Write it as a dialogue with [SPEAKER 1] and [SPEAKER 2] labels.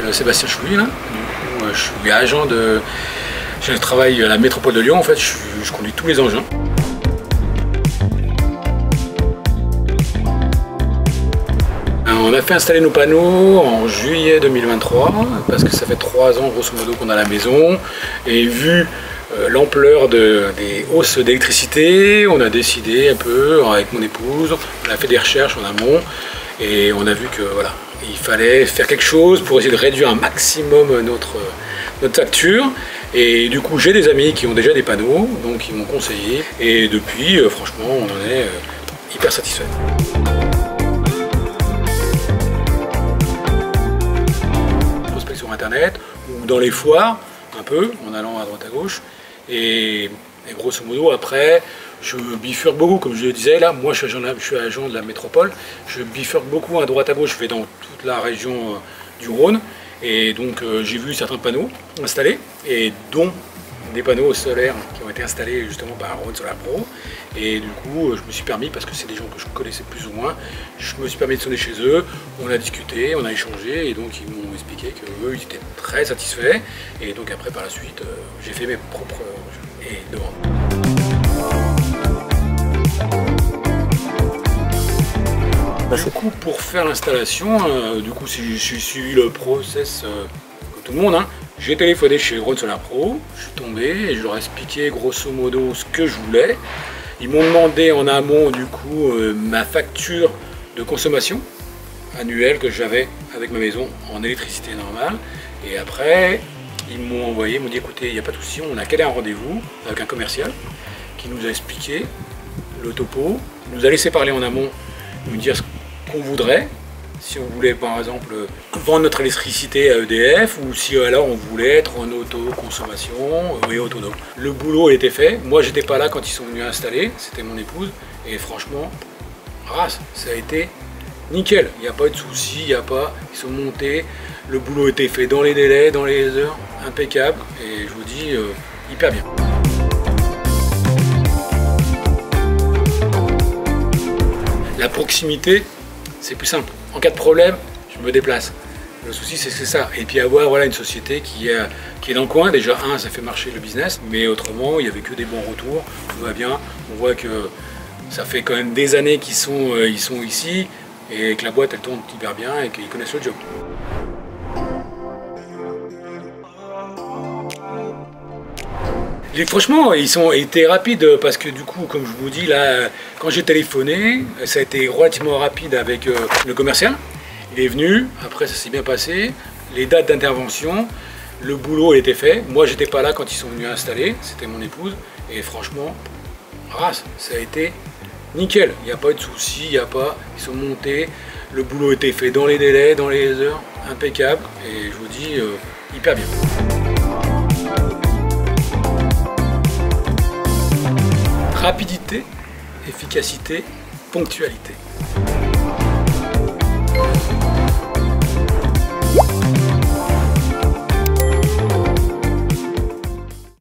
[SPEAKER 1] m'appelle Sébastien Chouy, là. Je suis agent de... Je travaille à la métropole de Lyon, en fait, je conduis tous les engins. On a fait installer nos panneaux en juillet 2023, parce que ça fait 3 ans grosso modo qu'on a la maison, et vu l'ampleur des hausses d'électricité, on a décidé un peu avec mon épouse, on a fait des recherches en amont, et on a vu que voilà, il fallait faire quelque chose pour essayer de réduire un maximum notre facture. Et du coup, j'ai des amis qui ont déjà des panneaux, donc ils m'ont conseillé, et depuis, franchement, on en est hyper satisfait. Sur internet ou dans les foires un peu en allant à droite à gauche et grosso modo après je bifurque beaucoup comme je le disais là. Moi je suis agent de la métropole, je bifurque beaucoup à droite à gauche, je vais dans toute la région du Rhône et donc j'ai vu certains panneaux installés et dont des panneaux solaires qui ont été installés justement par Rhône Solar Pro, et du coup je me suis permis, parce que c'est des gens que je connaissais plus ou moins, je me suis permis de sonner chez eux, on a discuté, on a échangé, et donc ils m'ont expliqué qu'eux ils étaient très satisfaits, et donc après par la suite j'ai fait mes propres demandes. Du coup pour faire l'installation, du coup j'ai suivi le process comme tout le monde, hein. J'ai téléphoné chez Rhône Solar Pro, je suis tombé et je leur ai expliqué grosso modo ce que je voulais. Ils m'ont demandé en amont du coup ma facture de consommation annuelle que j'avais avec ma maison en électricité normale. Et après, ils m'ont envoyé, ils m'ont dit écoutez, il n'y a pas de souci, on a calé un rendez-vous avec un commercial qui nous a expliqué le topo, il nous a laissé parler en amont, nous dire ce qu'on voudrait. Si on voulait par exemple vendre notre électricité à EDF ou si alors on voulait être en autoconsommation et autonome. Le boulot était fait, moi j'étais pas là quand ils sont venus installer, c'était mon épouse et franchement, ça a été nickel, il n'y a pas eu de soucis, ils sont montés, le boulot était fait dans les délais, dans les heures, impeccable et je vous dis hyper bien. La proximité, c'est plus simple. En cas de problème, je me déplace. Le souci, c'est ça. Et puis avoir voilà, une société qui est dans le coin. Déjà, ça fait marcher le business. Mais autrement, il n'y avait que des bons retours. Tout va bien. On voit que ça fait quand même des années qu'ils sont ici. Et que la boîte, elle tourne hyper bien et qu'ils connaissent le job. Et franchement, ils ont été rapides parce que du coup, comme je vous dis, là, quand j'ai téléphoné, ça a été relativement rapide avec le commercial. Il est venu, après ça s'est bien passé, les dates d'intervention, le boulot était fait. Moi, j'étais pas là quand ils sont venus installer, c'était mon épouse. Et franchement, ça a été nickel. Il n'y a pas eu de soucis, ils sont montés, le boulot était fait dans les délais, dans les heures, impeccable. Et je vous dis, hyper bien. Rapidité, efficacité, ponctualité.